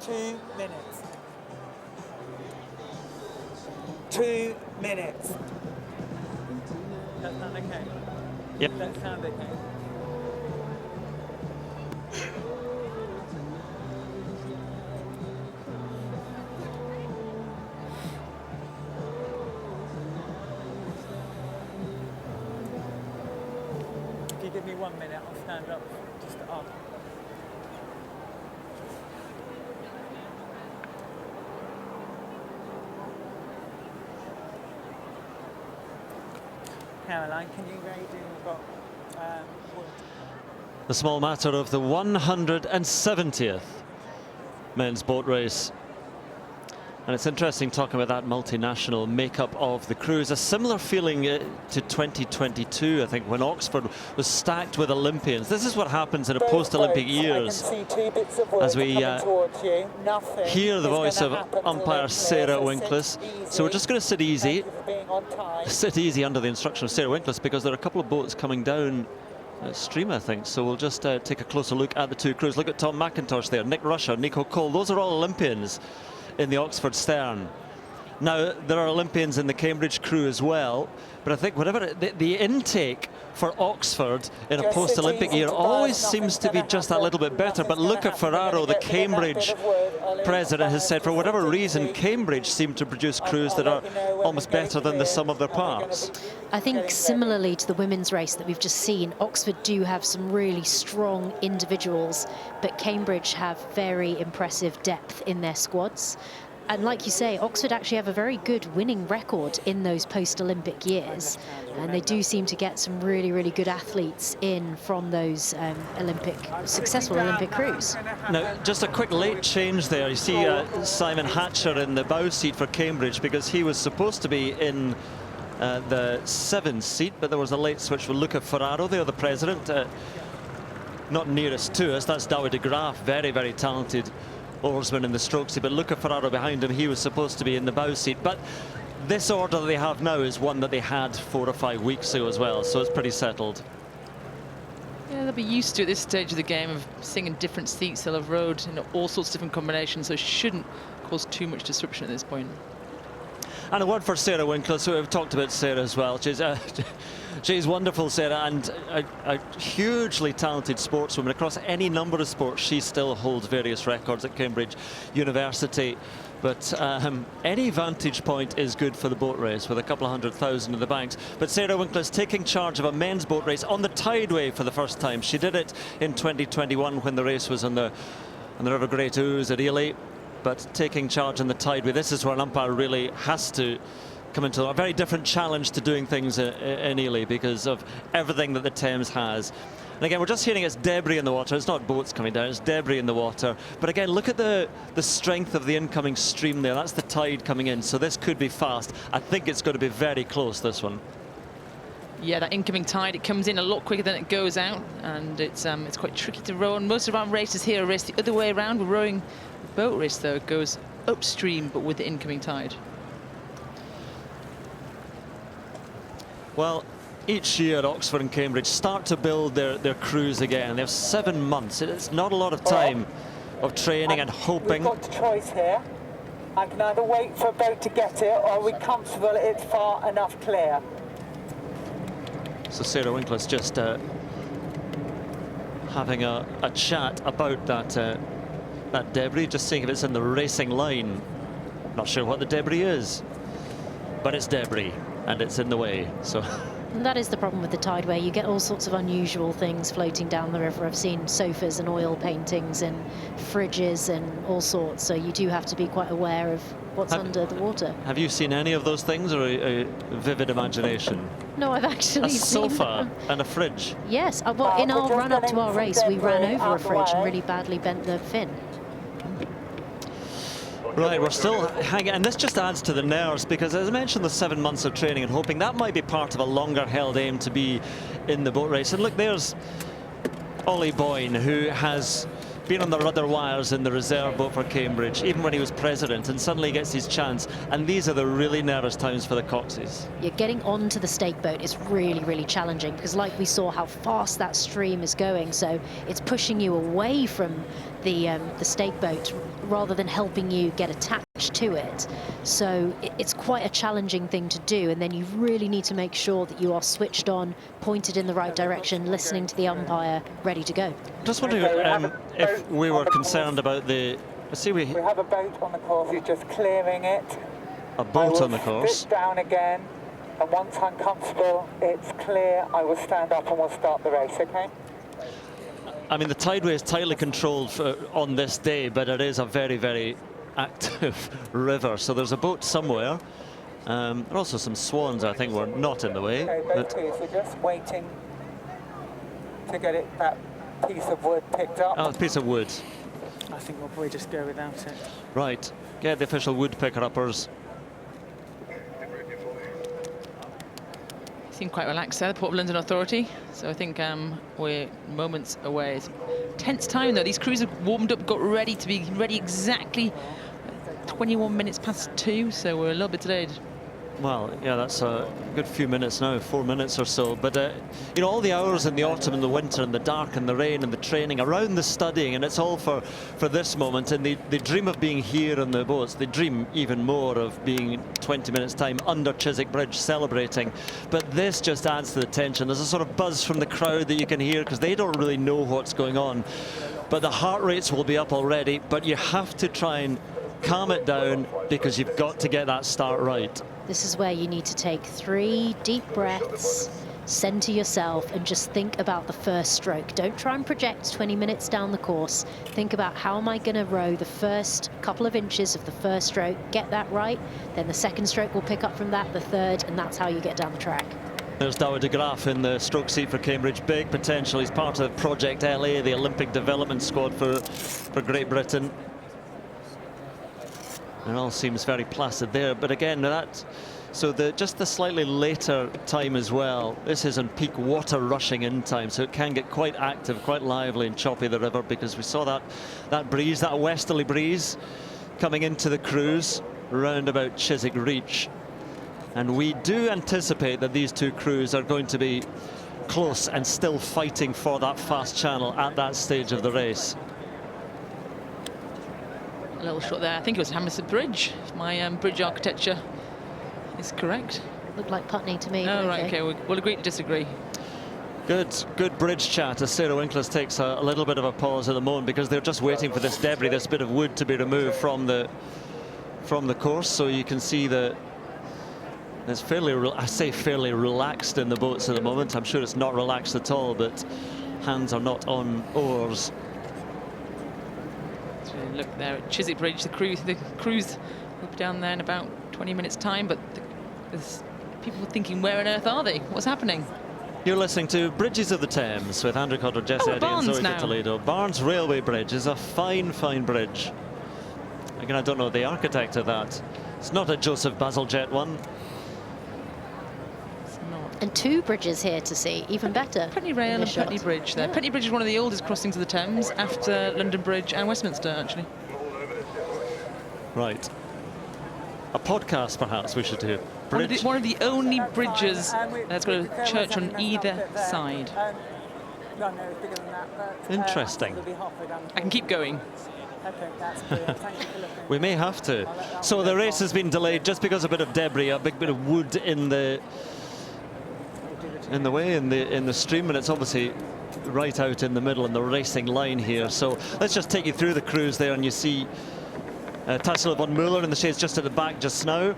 2 minutes. 2 minutes. That sound okay? Yep. That sound okay? If you give me 1 minute, I'll stand up just up. Caroline, can you read what The small matter of the 170th men's boat race. And it's interesting talking about that multinational makeup of the crews. A similar feeling to 2022, I think, when Oxford was stacked with Olympians. This is what happens in a post-Olympic years. As we hear the voice of umpire Sarah Winkles. So we're just going to sit easy. Sit easy under the instruction of Sarah Winkles, because there are a couple of boats coming down stream, I think. So we'll just take a closer look at the two crews. Look at Tom McIntosh there, Nick Rusher, Nico Cole. Those are all Olympians in the Oxford stern. Now, there are Olympians in the Cambridge crew as well, but I think whatever the intake for Oxford in a post-Olympic year always seems to be just that little bit better. But look at Ferraro, the Cambridge president, has said for whatever reason Cambridge seem to produce crews that are almost better than the sum of their parts. I think similarly to the women's race that we've just seen, Oxford do have some really strong individuals, but Cambridge have very impressive depth in their squads. And like you say, Oxford actually have a very good winning record in those post-Olympic years. And they do seem to get some really, really good athletes in from those successful Olympic crews. Now, just a quick late change there. You see Simon Hatcher in the bow seat for Cambridge, because he was supposed to be in the 7th seat, but there was a late switch for Luca Ferraro, the other president. Not nearest to us, that's Douwe de Graaf, very, very talented oarsman in the stroke seat, but Luca Ferraro behind him, he was supposed to be in the bow seat. But this order that they have now is one that they had 4 or 5 weeks ago as well, so it's pretty settled. Yeah, they'll be used to at this stage of the game of seeing in different seats. They'll have rowed in all sorts of different combinations, so it shouldn't cause too much disruption at this point. And a word for Sarah Winkler, so we've talked about Sarah as well. She's wonderful, Sarah, and a hugely talented sportswoman across any number of sports. She still holds various records at Cambridge University. But any vantage point is good for the boat race with a couple of 100,000 in the banks. But Sarah Winkler is taking charge of a men's boat race on the Tideway for the first time. She did it in 2021 when the race was on the River Great Ouse at Ely. But taking charge on the Tideway, this is where an umpire really has to come into a very different challenge to doing things in Ely because of everything that the Thames has. And again, we're just hearing it's debris in the water. It's not boats coming down, it's debris in the water. But again, look at the strength of the incoming stream there. That's the tide coming in, so this could be fast. I think it's going to be very close, this one. Yeah, that incoming tide, it comes in a lot quicker than it goes out, and it's quite tricky to row. And most of our races here are raced the other way around. We're rowing a boat race, though. It goes upstream, but with the incoming tide. Well, each year Oxford and Cambridge start to build their crews again. They have 7 months. It's not a lot of time of training and hoping. We've got a choice here. I can either wait for a boat to get it, or are we comfortable it's far enough clear? So Sarah Winkler's just having a chat about that debris, just seeing if it's in the racing line. Not sure what the debris is, but it's debris and it's in the way. So And that is the problem with the Tideway. You get all sorts of unusual things floating down the river. I've seen sofas and oil paintings and fridges and all sorts. So you do have to be quite aware of what's under the water. Have you seen any of those things, or a vivid imagination? No, I've actually seen a sofa them. and a fridge. Yes, well, in our run up to our race, we ran over a fridge and really badly bent the fin. Right, we're still hanging, and this just adds to the nerves because, as I mentioned, the 7 months of training and hoping that might be part of a longer held aim to be in the boat race. And look, there's Ollie Boyne, who has been on the rudder wires in the reserve boat for Cambridge, even when he was president, and suddenly gets his chance. And these are the really nervous times for the Coxes. You're getting onto the stake boat is really, really challenging, because like we saw how fast that stream is going, so it's pushing you away from the stake boat rather than helping you get attached to it. So it's quite a challenging thing to do, and then you really need to make sure that you are switched on, pointed in the right direction, listening to the umpire, ready to go. Just wondering if we were concerned about the... We have a boat on the course, he's just clearing it. A boat on the course. Sit down again, and once I'm comfortable, it's clear, I will stand up and we'll start the race, okay? I mean, the tideway is tightly controlled on this day, but it is a very, very active river. So there's a boat somewhere. There are also some swans, I think, were not in the way. Okay, both teams, we're just waiting to get that piece of wood picked up. Oh, a piece of wood. I think we'll probably just go without it. Right. Get the official wood picker-uppers. Seem quite relaxed there, the Port of London Authority. So I think we're moments away. It's tense time though. These crews have warmed up, got ready to be ready exactly 21 minutes past 2. So we're a little bit delayed. Well, yeah, that's a good few minutes now, 4 minutes or so. But, you know, all the hours in the autumn and the winter and the dark and the rain and the training around the studying, and it's all for this moment. And they dream of being here on the boats. They dream even more of being 20 minutes' time under Chiswick Bridge celebrating. But this just adds to the tension. There's a sort of buzz from the crowd that you can hear because they don't really know what's going on. But the heart rates will be up already. But you have to try and calm it down because you've got to get that start right. This is where you need to take 3 deep breaths, center yourself, and just think about the first stroke. Don't try and project 20 minutes down the course. Think about, how am I going to row the first couple of inches of the first stroke, get that right, then the second stroke will pick up from that, the third, and that's how you get down the track. There's Dower de Graaf in the stroke seat for Cambridge. Big potential. He's part of Project LA, the Olympic development squad for Great Britain. It all seems very placid there, but again, just the slightly later time as well. This is on peak water rushing in time, so it can get quite active, quite lively and choppy, the river, because we saw that breeze, that westerly breeze coming into the cruise round about Chiswick Reach. And we do anticipate that these two crews are going to be close and still fighting for that fast channel at that stage of the race. A little shot there. I think it was Hammersmith Bridge. If my bridge architecture is correct. Looked like Putney to me. Oh, right, okay. We'll agree to disagree. Good bridge chat as Sarah Winkles takes a little bit of a pause at the moment because they're just waiting for this debris, this bit of wood, to be removed from the course. So you can see that it's fairly relaxed in the boats at the moment. I'm sure it's not relaxed at all, but hands are not on oars. Look there at Chiswick Bridge, the cruise will be down there in about 20 minutes time, but there's people thinking, where on earth are they? What's happening? You're listening to Bridges of the Thames with Andrew Cotter, Jess Eddy and Zoe Toledo. Barnes Railway Bridge is a fine bridge. Again, I don't know the architect of that. It's not a Joseph Bazalgette one. And 2 bridges here to see, even better. Putney Rail and Putney Bridge there. Yeah. Putney Bridge is one of the oldest crossings of the Thames, after London Bridge and Westminster, actually. Right. A podcast, perhaps, we should do. One of the only bridges that's got a church on either side. No, bigger than that, but, interesting. I can keep going. Okay, that's brilliant. Thank you for looking. We may have to. So the race has been delayed just because of a bit of debris, a big bit of wood in the way in the stream, and it's obviously right out in the middle in the racing line here. So let's just take you through the crews there, and you see Tassilo von Müller in the shades just at the back just now,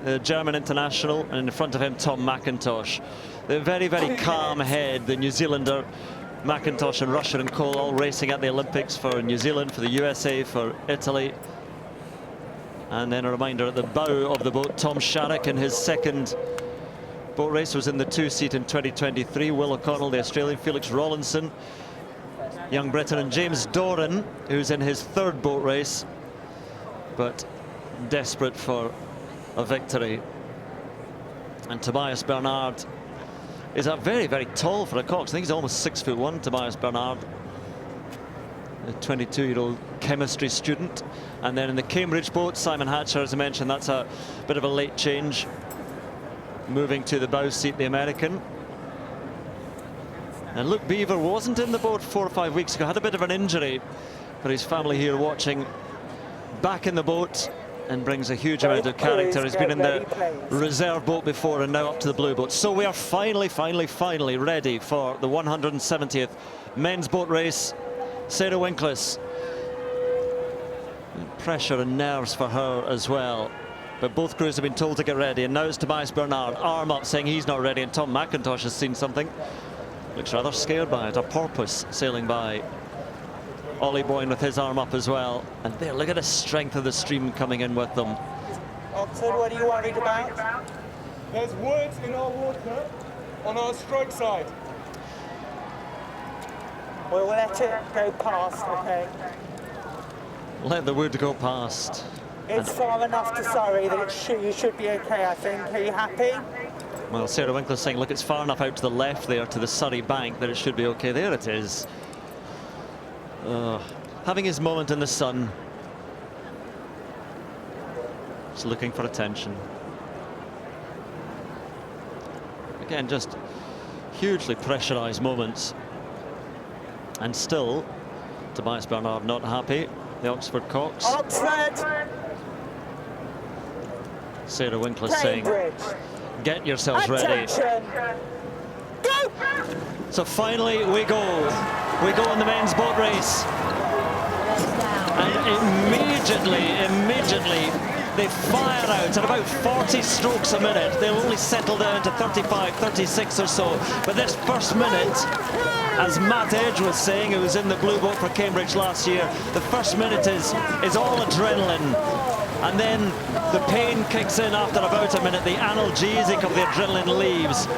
the German international, and in front of him Tom McIntosh. The very calm head, the New Zealander. McIntosh and Rusher and Cole all racing at the Olympics for New Zealand, for the USA, for Italy. And then a reminder at the bow of the boat, Tom Sharrock in his second boat race was in the 2-seat in 2023. Will O'Connell, the Australian, Felix Rollinson, young Britain, and James Doran, who's in his 3rd boat race, but desperate for a victory. And Tobias Bernard is very tall for a Cox. I think he's almost 6'1", Tobias Bernard. a 22-year-old chemistry student. And then in the Cambridge boat, Simon Hatcher, as I mentioned, that's a bit of a late change, moving to the bow seat, the American. And Luke Beaver wasn't in the boat 4 or 5 weeks ago, had a bit of an injury, but his family here watching, back in the boat, and brings a huge amount of character. He's been in the reserve boat before and now up to the blue boat. So we are finally ready for the 170th men's boat race. Sarah Winkles. Pressure and nerves for her as well. But both crews have been told to get ready, and now it's Tobias Bernard, arm up, saying he's not ready, and Tom McIntosh has seen something. Looks rather scared by it. A porpoise sailing by. Ollie Boyne with his arm up as well. And there, look at the strength of the stream coming in with them. Oxford, what are you worried about? There's wood in our water on our stroke side. We'll let it go past, okay? Let the wood go past. It's far enough to Surrey that you should be okay, I think. Are you happy? Well, Sarah Winkler's saying, look, it's far enough out to the left there, to the Surrey bank, that it should be okay. There it is. Having his moment in the sun. Just looking for attention. Again, just hugely pressurised moments. And still, Tobias Bernard not happy. The Oxford Cox. Oxford! Sarah Winkler saying, get yourselves Attention. ready. Go! So finally we go. We go in the men's boat race. And immediately they fire out at about 40 strokes a minute. They'll only settle down to 35, 36 or so. But this first minute, as Matt Edge was saying, who was in the blue boat for Cambridge last year, the first minute is all adrenaline. And then the pain kicks in after about a minute. The analgesic of the adrenaline leaves.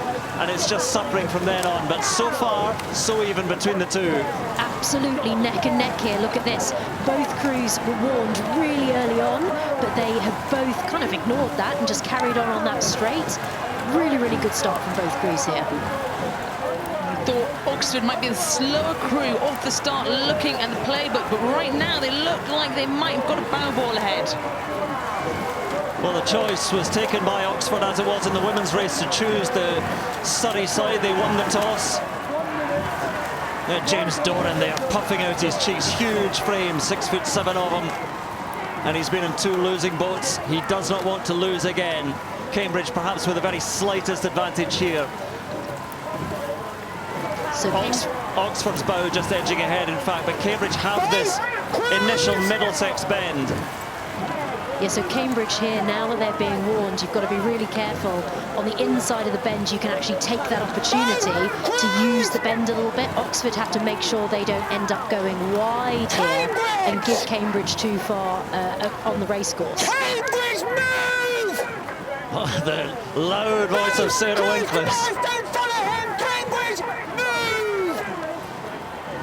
And it's just suffering from then on. But so far, so even between the two. Absolutely neck and neck here. Look at this. Both crews were warned really early on, but they have both kind of ignored that and just carried on that straight. Really good start from both crews here. Thought Oxford might be the slower crew off the start looking at the playbook, but right now they look like they might have got a bow ball ahead. Well, the choice was taken by Oxford, as it was in the women's race, to choose the Surrey side. They won the toss. James Doran there, puffing out his cheeks. Huge frame, 6'7" of him. And he's been in 2 losing boats. He does not want to lose again. Cambridge perhaps with the very slightest advantage here. So Oxford's bow just edging ahead, in fact, but Cambridge have this initial Middlesex bend. Yeah, so Cambridge here, now that they're being warned, you've got to be really careful. On the inside of the bend, you can actually take that opportunity to use the bend a little bit. Oxford have to make sure they don't end up going wide here and give Cambridge too far on the racecourse. Cambridge, move! Oh, the loud voice of Sarah Winkles. Don't follow him! Cambridge, move!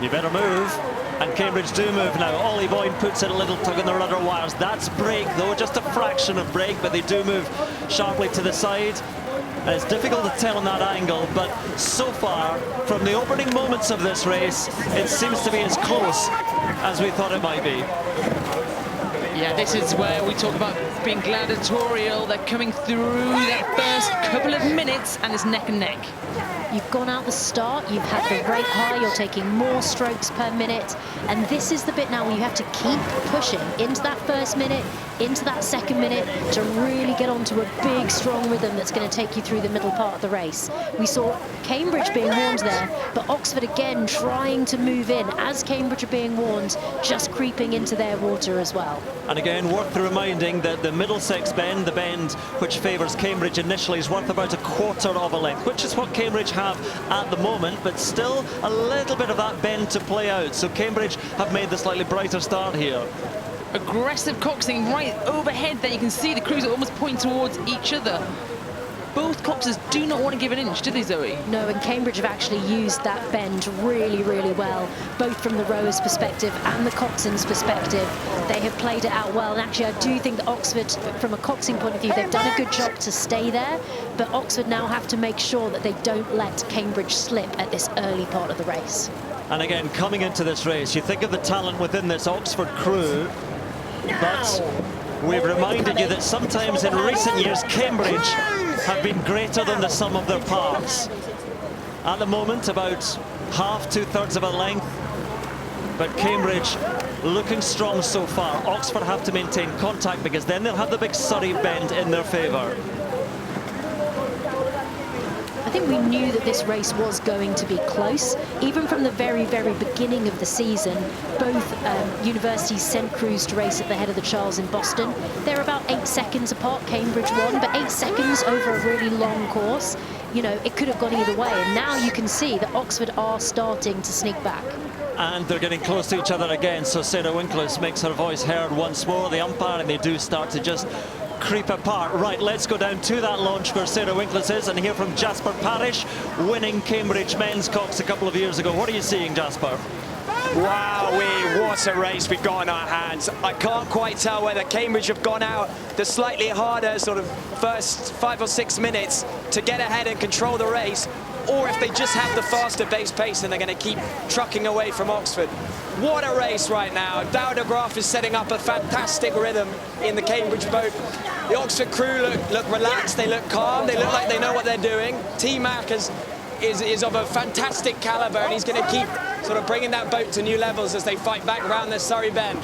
You better move. And Cambridge do move now. Ollie Boyne puts in a little tug on the rudder wires. That's brake, though, just a fraction of brake, but they do move sharply to the side. And it's difficult to tell on that angle, but so far, from the opening moments of this race, it seems to be as close as we thought it might be. Yeah, this is where we talk about being gladiatorial. They're coming through that first couple of minutes, and it's neck and neck. You've gone out the start, you've had the rate high, you're taking more strokes per minute, and this is the bit now where you have to keep pushing into that first minute, into that second minute, to really get onto a big, strong rhythm that's going to take you through the middle part of the race. We saw Cambridge being warned there, but Oxford again trying to move in as Cambridge are being warned, just creeping into their water as well. And again, worth reminding that the Middlesex bend, the bend which favours Cambridge initially, is worth about 1/4 of a length, which is what Cambridge have at the moment, but still a little bit of that bend to play out. So Cambridge have made the slightly brighter start here. Aggressive coxing right overhead there. You can see the crews almost point towards each other. Both coxers do not want to give an inch, do they, Zoe? No, and Cambridge have actually used that bend really well, both from the rowers' perspective and the coxswain's perspective. They have played it out well, and actually I do think that Oxford, from a coxing point of view, they've done a good job to stay there, but Oxford now have to make sure that they don't let Cambridge slip at this early part of the race. And again, coming into this race, you think of the talent within this Oxford crew, but we've reminded you that sometimes in recent years, Cambridge have been greater than the sum of their parts. At the moment, about half, 2/3 of a length, but Cambridge looking strong so far. Oxford have to maintain contact because then they'll have the big Surrey bend in their favour. I think we knew that this race was going to be close. Even from the very, very beginning of the season, both universities sent crews to race at the head of the Charles in Boston. They're about 8 seconds apart. Cambridge won, but 8 seconds over a really long course. You know, it could have gone either way. And now you can see that Oxford are starting to sneak back. And they're getting close to each other again, so Sarah Winkles makes her voice heard once more. The umpire, and they do start to just creep apart. Right, let's go down to that launch where Sarah Winkles is and hear from Jasper Parrish, winning Cambridge men's Cox a couple of years ago. What are you seeing, Jasper? Wow, what a race we've got in our hands. I can't quite tell whether Cambridge have gone out the slightly harder sort of first 5 or 6 minutes to get ahead and control the race, or if they just have the faster base pace and they're going to keep trucking away from Oxford. What a race right now. Dow de Graaf is setting up a fantastic rhythm in the Cambridge boat. The Oxford crew look relaxed, they look calm, they look like they know what they're doing. T-Mac is of a fantastic caliber, and he's going to keep sort of bringing that boat to new levels as they fight back around the Surrey bend.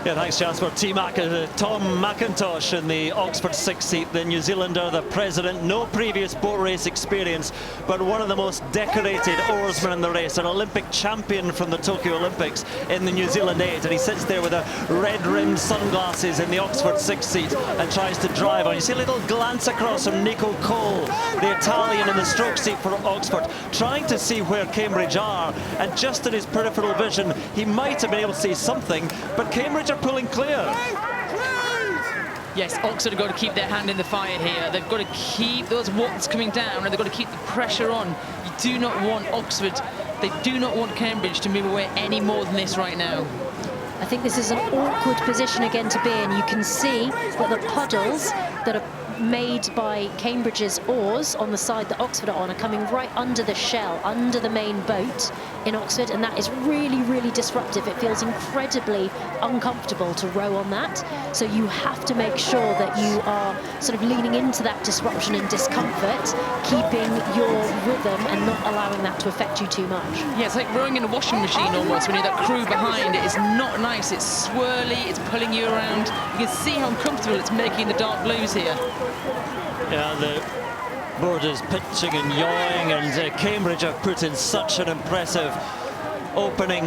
Yeah, thanks, Jasper. T-Mac, Tom McIntosh in the Oxford 6 seat, the New Zealander, the president. No previous boat race experience, but one of the most decorated oarsmen in the race, an Olympic champion from the Tokyo Olympics in the New Zealand 8. And he sits there with a red-rimmed sunglasses in the Oxford 6 seat and tries to drive on. You see a little glance across from Nico Cole, the Italian in the stroke seat for Oxford, trying to see where Cambridge are. And just in his peripheral vision, he might have been able to see something, but Cambridge are pulling clear. Yes, Oxford have got to keep their hand in the fire here. They've got to keep those watts coming down, and they've got to keep the pressure on. You do not want Oxford, they do not want Cambridge to move away any more than this right now. I think this is an awkward position again to be in. You can see that the puddles that are made by Cambridge's oars on the side that Oxford are on are coming right under the shell, under the main boat in Oxford, and that is really, really disruptive. It feels incredibly uncomfortable to row on that. So you have to make sure that you are sort of leaning into that disruption and discomfort, keeping your rhythm and not allowing that to affect you too much. Yeah, it's like rowing in a washing machine almost when you're that crew behind. It is not nice, it's swirly, it's pulling you around. You can see how uncomfortable it's making the dark blues here. Yeah, the board is pitching and yawing, and Cambridge have put in such an impressive opening.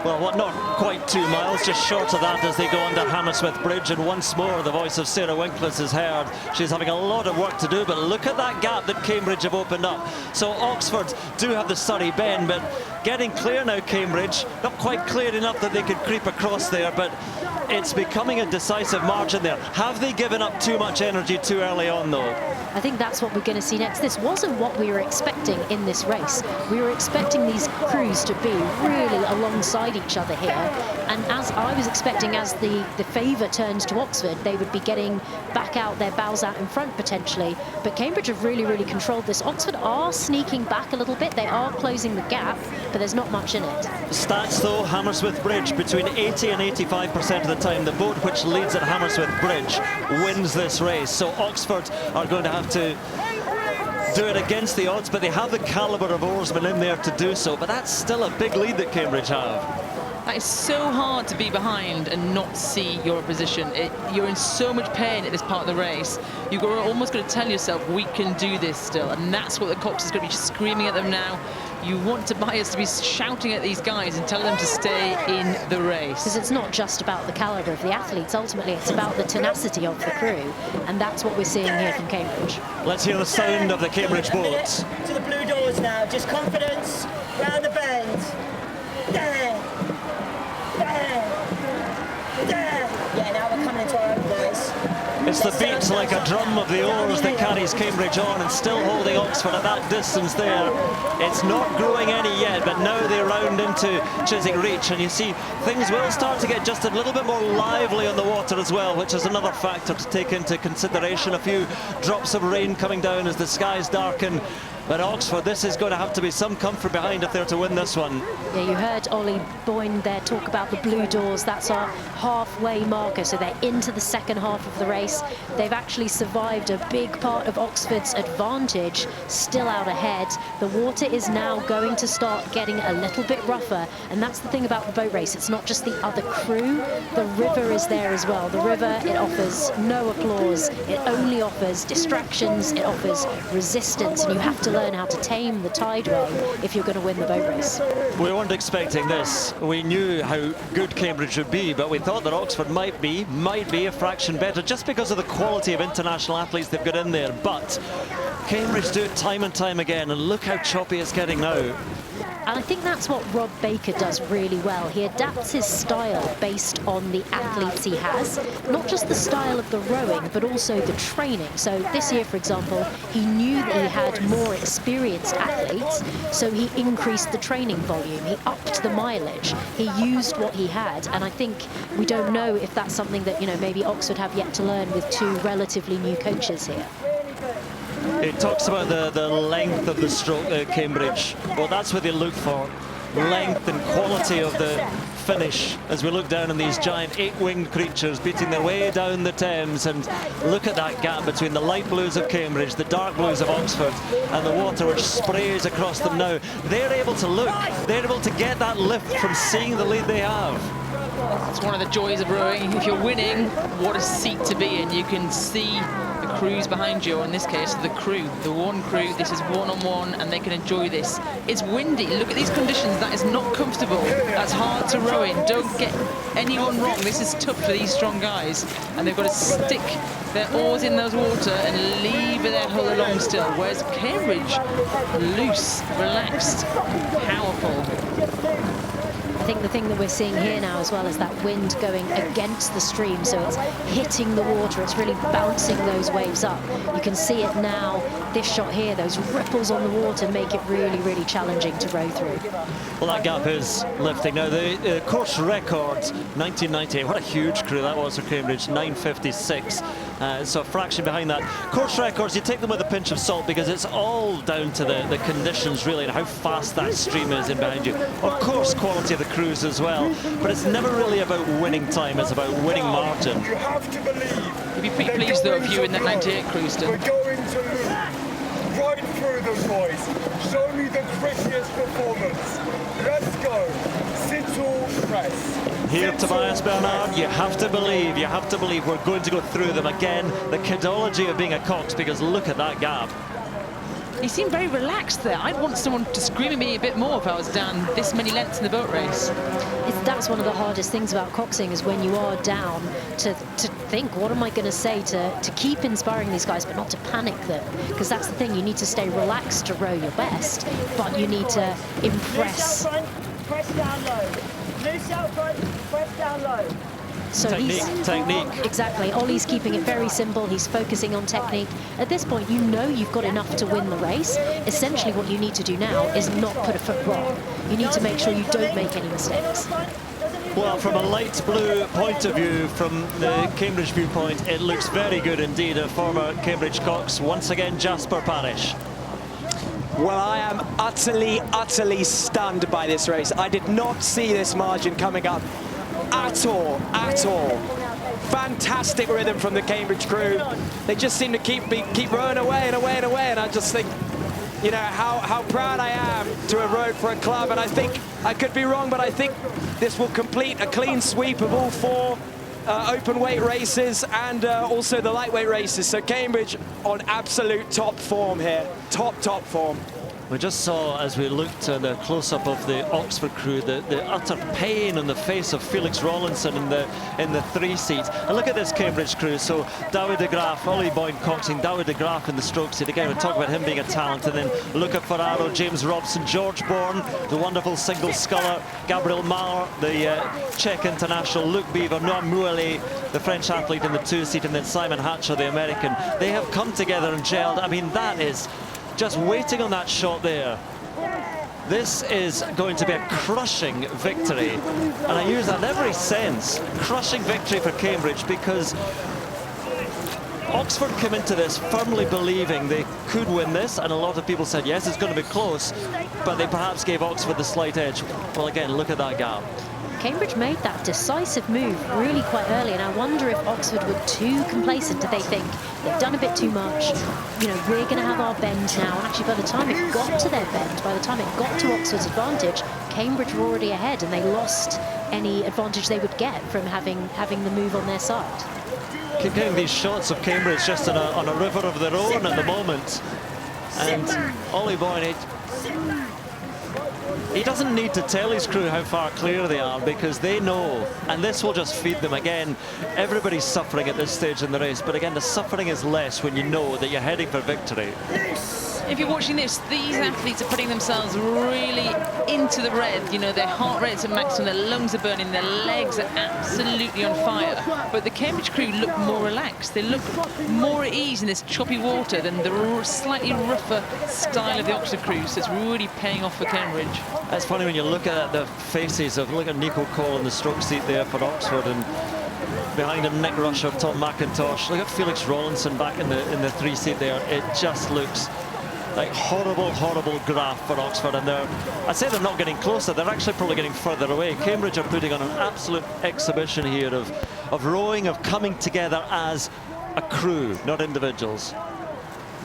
Well, what, not quite 2 miles, just short of that as they go under Hammersmith Bridge. And once more, the voice of Sarah Winkles is heard. She's having a lot of work to do, but look at that gap that Cambridge have opened up. So Oxford do have the Surrey bend, but getting clear now, Cambridge. Not quite clear enough that they could creep across there, but it's becoming a decisive margin there. Have they given up too much energy too early on, though? I think that's what we're going to see next. This wasn't what we were expecting in this race. We were expecting these crews to be really alongside each other here, and as I was expecting, as the favour turns to Oxford, they would be getting back out, their bows out in front potentially, but Cambridge have really, really controlled this. Oxford are sneaking back a little bit, they are closing the gap, but there's not much in it. Stats though, Hammersmith Bridge, between 80 and 85% of the time, the boat which leads at Hammersmith Bridge wins this race. So Oxford are going to have to do it against the odds, but they have the calibre of oarsmen in there to do so. But that's still a big lead that Cambridge have. That is so hard to be behind and not see your opposition. You're in so much pain at this part of the race. You're almost going to tell yourself, we can do this still. And that's what the cops is going to be screaming at them now. You want Tobias to be shouting at these guys and tell them to stay in the race. Because it's not just about the calibre of the athletes. Ultimately, it's about the tenacity of the crew. And that's what we're seeing here from Cambridge. Let's hear the sound of the Cambridge boat. To the blue doors now. Just confidence. Round the bend. There. There. There. Yeah, now we're coming into our own voice. It's the beat like a drum of the oars that carries Cambridge on, and still holding Oxford at that distance there. It's not growing any yet, but now they round into Chiswick Reach, and you see things will start to get just a little bit more lively on the water as well, which is another factor to take into consideration. A few drops of rain coming down as the skies darken. But Oxford, this is going to have to be some comfort behind if they're to win this one. Yeah, you heard Ollie Boyne there talk about the blue doors. That's our halfway marker, so they're into the second half of the race. They've actually survived a big part of Oxford's advantage, still out ahead. The water is now going to start getting a little bit rougher, and that's the thing about the boat race. It's not just the other crew, the river is there as well. The river, it offers no applause, it only offers distractions, it offers resistance, and you have to learn how to tame the tideway if you're going to win the boat race. We weren't expecting this. We knew how good Cambridge would be, but we thought that Oxford might be a fraction better just because of the quality of international athletes they've got in there. But Cambridge do it time and time again, and look how choppy it's getting now. And I think that's what Rob Baker does really well. He adapts his style based on the athletes he has, not just the style of the rowing, but also the training. So this year, for example, he knew that he had more experienced athletes, so he increased the training volume. He upped the mileage. He used what he had, and I think we don't know if that's something that, you know, maybe Oxford have yet to learn with two relatively new coaches here. It talks about the length of the stroke at Cambridge. Well, that's what they look for. Length and quality of the finish as we look down on these giant 8-winged creatures beating their way down the Thames. And look at that gap between the light blues of Cambridge, the dark blues of Oxford, and the water which sprays across them now. They're able to look, they're able to get that lift from seeing the lead they have. It's one of the joys of rowing. If you're winning, what a seat to be in. You can see the crews behind you, or in this case, the one crew. This is one-on-one, and they can enjoy this. It's windy. Look at these conditions. That is not comfortable. That's hard to row in. Don't get anyone wrong. This is tough for these strong guys, and they've got to stick their oars in those water and leave their hull along still. Whereas Cambridge, loose, relaxed, powerful. I think the thing that we're seeing here now as well is that wind going against the stream, so it's hitting the water, it's really bouncing those waves up. You can see it now, this shot here, those ripples on the water make it really, really challenging to row through. Well, that gap is lifting. Now, the course record, 1998, what a huge crew that was for Cambridge, 9:56. So a fraction behind that. Course records, you take them with a pinch of salt because it's all down to the conditions, really, and how fast that stream is in behind you. Of course, quality of the crews as well, but it's never really about winning time, it's about winning margin. You have to believe. You'd be pretty pleased, though, if you were in that 98 crew still. We're going to lose. Right through them, boys. Show me the prettiest performance. Let's go. Sit-all press. Here, Tobias Bernard, you have to believe we're going to go through them again. The kidology of being a Cox, because look at that gap. He seemed very relaxed there. I'd want someone to scream at me a bit more if I was down this many lengths in the boat race. That's one of the hardest things about coxing, is when you are down, to think, what am I going to say to keep inspiring these guys, but not to panic them? Because that's the thing, you need to stay relaxed to row your best, but you need to impress. Loose out front, press down low. Loose out front, press down low. So Technique. Exactly. Ollie's keeping it very simple. He's focusing on technique. At this point, you know you've got enough to win the race. Essentially, what you need to do now is not put a foot wrong. You need to make sure you don't make any mistakes. Well, from a light blue point of view, from the Cambridge viewpoint, it looks very good indeed. A former Cambridge Cox, once again, Jasper Parish. Well, I am utterly stunned by this race. I did not see this margin coming up at all. Fantastic rhythm from the Cambridge crew. They just seem to keep rowing away, and I just think, you know, how proud I am to have rowed for a club. And I think, I could be wrong, but I think this will complete a clean sweep of all four open weight races and also the lightweight races. So Cambridge on absolute top form here, top form. We just saw, as we looked at the close-up of the Oxford crew, the utter pain on the face of Felix Rawlinson in the 3-seat. And look at this Cambridge crew. So David de Graaf, Ollie Boyne coxing, David de Graaf in the stroke seat. Again, we talk about him being a talent. And then Luca Ferraro, James Robson, George Bourne, the wonderful single sculler, Gabriel Maher, the Czech international, Luc Beaver, Noam Moualet, the French athlete in the 2-seat, and then Simon Hatcher, the American. They have come together and gelled. I mean, that is just waiting on that shot there. This is going to be a crushing victory, and I use that in every sense. Crushing victory for Cambridge, because Oxford came into this firmly believing they could win this, and a lot of people said, yes, it's going to be close, but they perhaps gave Oxford the slight edge. Well, again, look at that gap. Cambridge made that decisive move really quite early, and I wonder if Oxford were too complacent. Did they think they've done a bit too much? You know, we're going to have our bend now. And actually, by the time it got to their bend, by the time it got to Oxford's advantage, Cambridge were already ahead, and they lost any advantage they would get from having the move on their side. Keep getting these shots of Cambridge just on a river of their own at the moment, and Ollie Boyne, he doesn't need to tell his crew how far clear they are, because they know, and this will just feed them. Again, everybody's suffering at this stage in the race, but again, the suffering is less when you know that you're heading for victory. If you're watching this, these athletes are putting themselves really into the red. You know, their heart rate's at maximum, their lungs are burning, their legs are absolutely on fire. But the Cambridge crew look more relaxed. They look more at ease in this choppy water than the slightly rougher style of the Oxford crew. So it's really paying off for Cambridge. It's funny when you look at the faces of, look at Nico Cole in the stroke seat there for Oxford, and behind him Nick Rush of Tom McIntosh. Look at Felix Rawlinson back in the 3 seat there. It just looks like horrible, horrible graph for Oxford, and I'd say they're not getting closer, they're actually probably getting further away. Cambridge are putting on an absolute exhibition here of rowing, of coming together as a crew, not individuals.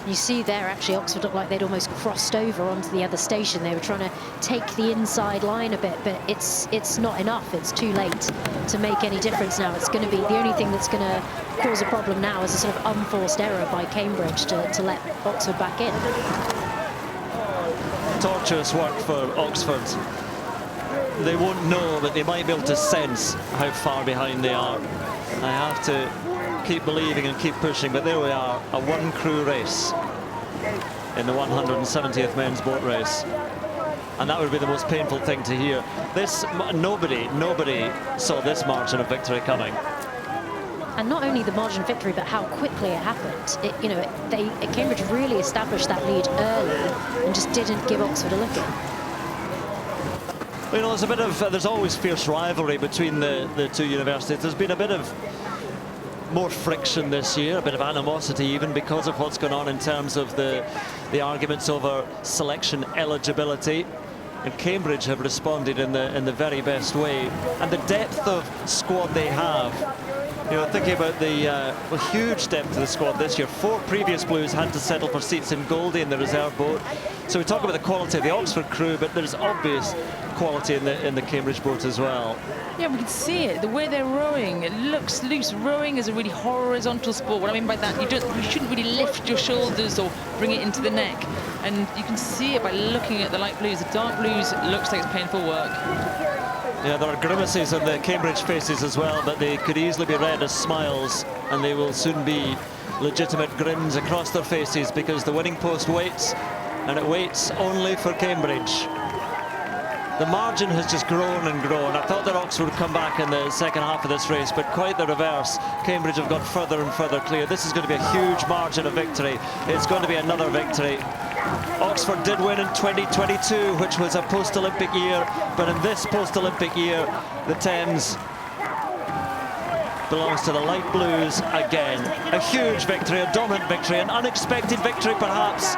You see there, actually, Oxford looked like they'd almost crossed over onto the other station. They were trying to take the inside line a bit, but it's not enough. It's too late to make any difference now. It's going to be the only thing that's going to cause a problem now is a sort of unforced error by Cambridge to let Oxford back in. Tortuous work for Oxford. They won't know, but they might be able to sense how far behind they are. I have to keep believing and keep pushing, but there we are, a one crew race in the 170th men's boat race, and that would be the most painful thing to hear. Nobody saw this margin of victory coming. And not only the margin of victory, but how quickly it happened. Cambridge really established that lead early and just didn't give Oxford a look in. Well, you know, there's always fierce rivalry between the two universities. There's been a bit of more friction this year, a bit of animosity even, because of what's gone on in terms of the arguments over selection eligibility. And Cambridge have responded in the very best way, and the depth of squad they have. You know, thinking about the huge depth of the squad this year. 4 previous Blues had to settle for seats in Goldie in the reserve boat. So we talk about the quality of the Oxford crew, but there's obvious quality in the Cambridge boat as well. Yeah, we can see it, the way they're rowing. It looks loose. Rowing is a really horizontal sport. What I mean by that, you shouldn't really lift your shoulders or bring it into the neck. And you can see it by looking at the light blues. The dark blues, it looks like it's painful work. Yeah, there are grimaces on the Cambridge faces as well, but they could easily be read as smiles, and they will soon be legitimate grins across their faces, because the winning post waits, and it waits only for Cambridge. The margin has just grown and grown. I thought that Oxford would come back in the second half of this race, but quite the reverse. Cambridge have got further and further clear. This is going to be a huge margin of victory. It's going to be another victory. Oxford did win in 2022, which was a post-Olympic year, but in this post-Olympic year, the Thames belongs to the light blues again. A huge victory, a dominant victory, an unexpected victory perhaps,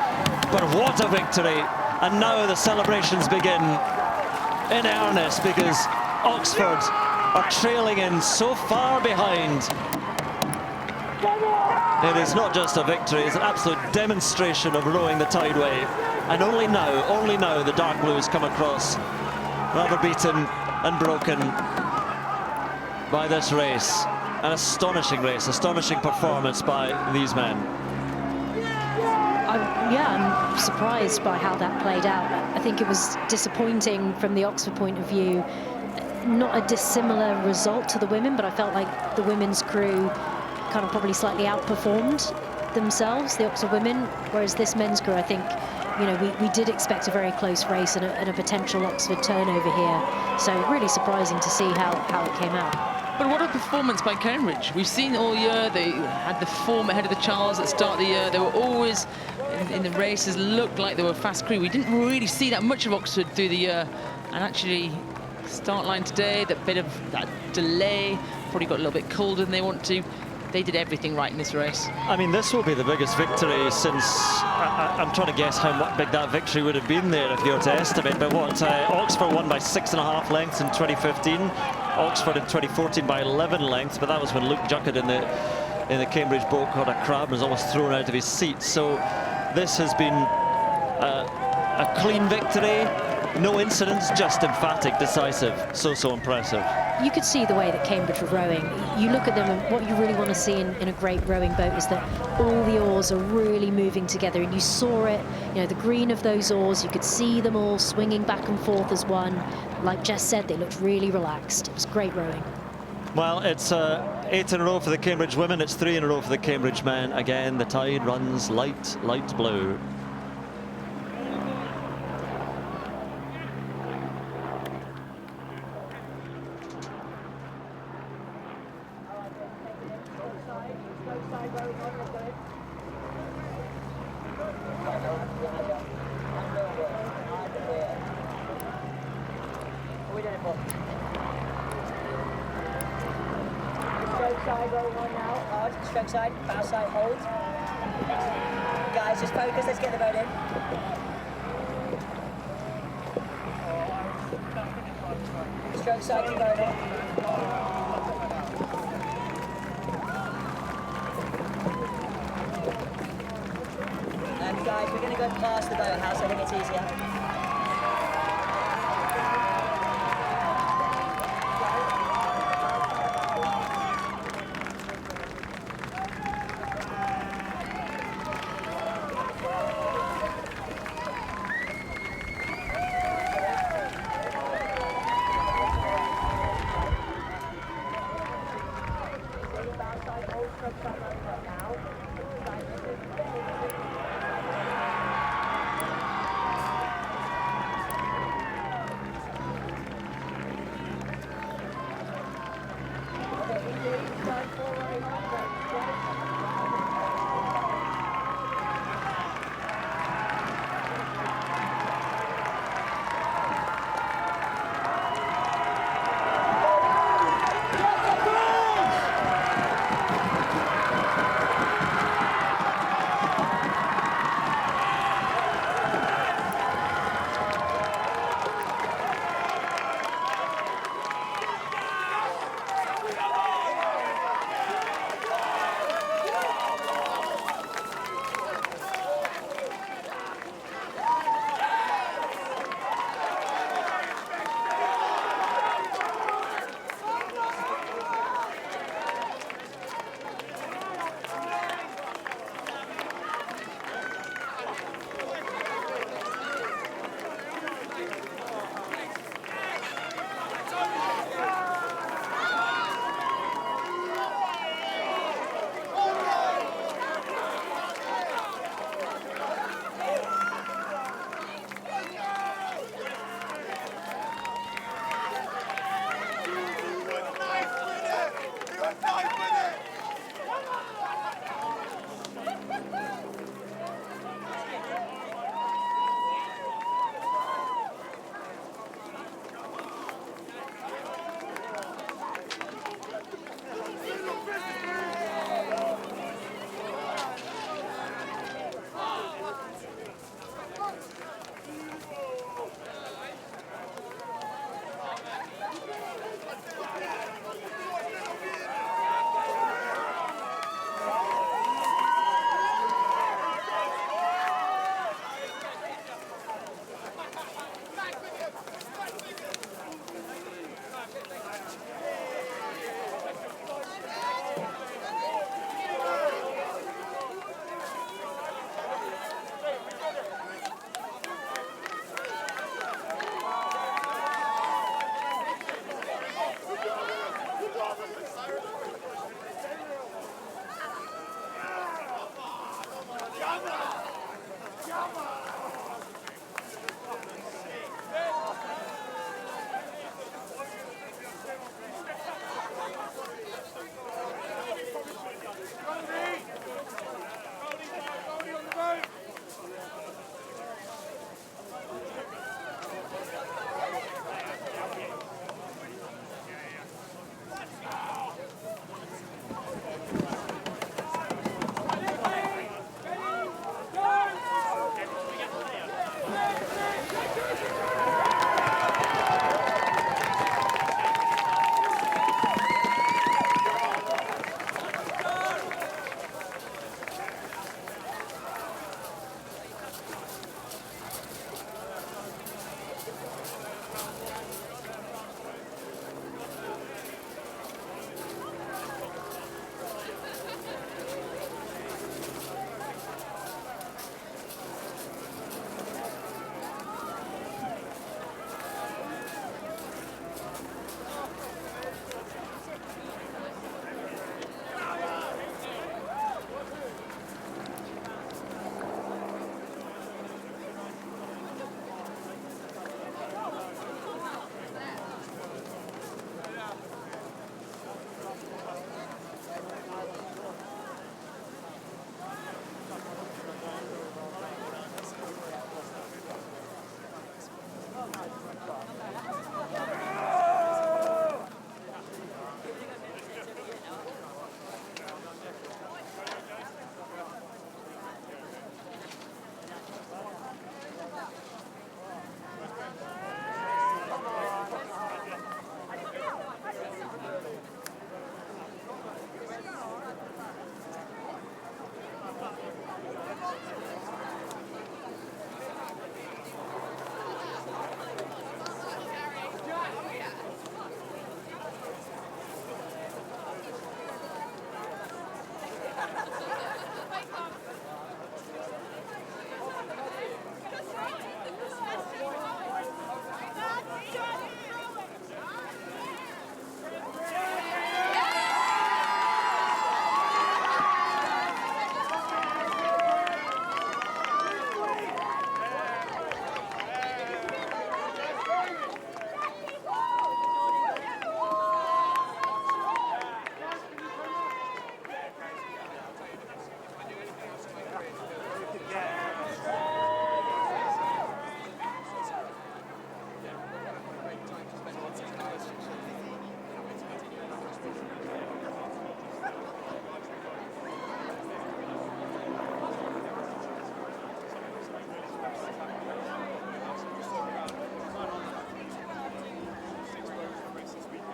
but what a victory. And now the celebrations begin in earnest, because Oxford are trailing in so far behind. It is not just a victory, it's an absolute demonstration of rowing the tideway. And only now the dark blues come across, rather beaten and broken by this race. An astonishing race, astonishing performance by these men. I'm surprised by how that played out. I think it was disappointing from the Oxford point of view. Not a dissimilar result to the women, but I felt like the women's crew kind of probably slightly outperformed themselves, the Oxford women, whereas this men's crew, I think, you know, we did expect a very close race and a potential Oxford turnover here. So really surprising to see how it came out. But what a performance by Cambridge. We've seen all year, they had the form ahead of the Charles at the start of the year. They were always in the races, looked like they were a fast crew. We didn't really see that much of Oxford through the year. And actually, start line today, that bit of that delay, probably got a little bit colder than they want to. they did everything right in this race. I mean, this will be the biggest victory since, I'm trying to guess how big that victory would have been there if you were to estimate, but what, Oxford won by 6.5 lengths in 2015, Oxford in 2014 by 11 lengths, but that was when Luke Juckett in the Cambridge boat caught a crab and was almost thrown out of his seat. So this has been a clean victory, no incidents, just emphatic, decisive, so impressive. You could see the way that Cambridge were rowing. You look at them, and what you really want to see in a great rowing boat is that all the oars are really moving together, and you saw it, you know, the green of those oars, you could see them all swinging back and forth as one. Like Jess said, they looked really relaxed. It was great rowing. Well, it's 8 in a row for the Cambridge women, it's 3 in a row for the Cambridge men. Again, the tide runs light blue. Side roll on now, hard, stroke side, bow side, hold. Guys, just focus, let's get the boat in. Stroke side, keep going on. Guys, we're going to go past the boathouse, I think it's easier.